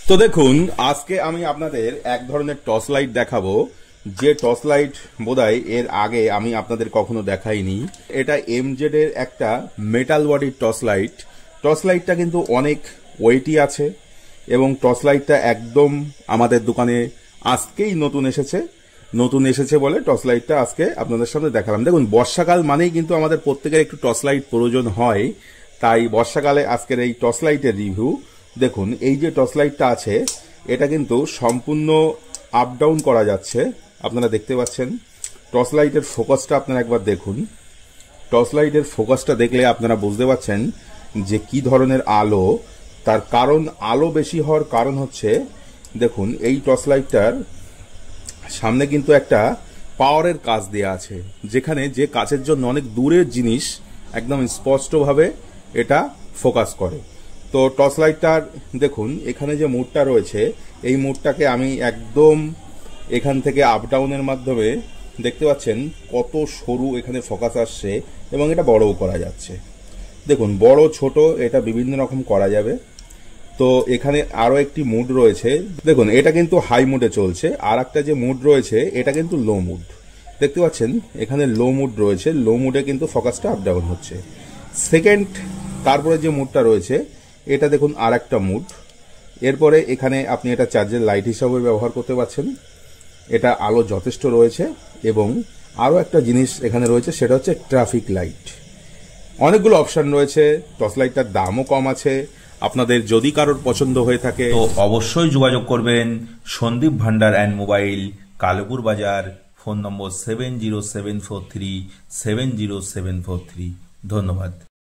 তো দেখুন, আজকে আমি আপনাদের এক ধরনের টর্চ লাইট দেখাবো, যে টর্চ লাইট বোধহয় এর আগে আমি আপনাদের কখনো দেখাইনি। এটা এমজেড এর একটা মেটাল বডির টর্চ লাইট। টর্চ লাইটটা কিন্তু অনেক ওয়েটি আছে এবং টর্চ লাইটটা একদম আমাদের দোকানে আজকেই নতুন এসেছে বলে টর্চ লাইটটা আজকে আপনাদের সামনে দেখালাম। দেখুন, বর্ষাকাল মানেই কিন্তু আমাদের প্রত্যেকের একটু টর্চ লাইট প্রয়োজন হয়, তাই বর্ষাকালে আজকের এই টর্চ লাইটের রিভিউ। দেখুন, এই যে টর্চ লাইটটা আছে এটা কিন্তু সম্পূর্ণ আপ ডাউন করা যাচ্ছে, আপনারা দেখতে পাচ্ছেন। টর্চ লাইটের ফোকাসটা আপনারা একবার দেখুন। টর্চ লাইটের ফোকাসটা দেখলে আপনারা বুঝতে পারছেন যে কি ধরনের আলো। তার কারণ, আলো বেশি হওয়ার কারণ হচ্ছে, দেখুন এই টর্চ লাইটটার সামনে কিন্তু একটা পাওয়ারের কাঁচ দেওয়া আছে, যেখানে যে কাঁচের জন্য অনেক দূরের জিনিস একদম স্পষ্টভাবে এটা ফোকাস করে। তো টর্চ লাইটটার দেখুন এখানে যে মোডটা রয়েছে, এই মোডটাকে আমি একদম এখান থেকে আপ ডাউনের মাধ্যমে দেখতে পাচ্ছেন কত সরু এখানে ফোকাস আসছে এবং এটা বড়ও করা যাচ্ছে। দেখুন, বড় ছোট এটা বিভিন্ন রকম করা যাবে। তো এখানে আরো একটি মুড রয়েছে, দেখুন এটা কিন্তু হাই মুডে চলছে। আর একটা যে মুড রয়েছে এটা কিন্তু লো মুড, দেখতে পাচ্ছেন এখানে লো মুড রয়েছে। লো মুডে কিন্তু ফোকাসটা আপ ডাউন হচ্ছে। সেকেন্ড, তারপরে যে মুডটা রয়েছে এটা দেখুন আর একটা মুড। এরপরে এখানে আপনি এটা চার্জের লাইট হিসাবে ব্যবহার করতে পারছেন। এটা আলো যথেষ্ট রয়েছে এবং আরো একটা জিনিস এখানে রয়েছে, সেটা হচ্ছে ট্রাফিক লাইট। অনেকগুলো অপশন রয়েছে, টর্চ লাইটটার দামও কম আছে। আপনাদের যদি কারোর পছন্দ হয়ে থাকে তো অবশ্যই যোগাযোগ করবেন সন্দীপ ভান্ডার অ্যান্ড মোবাইল, কালুপুর বাজার। ফোন নম্বর 7074370743। ধন্যবাদ।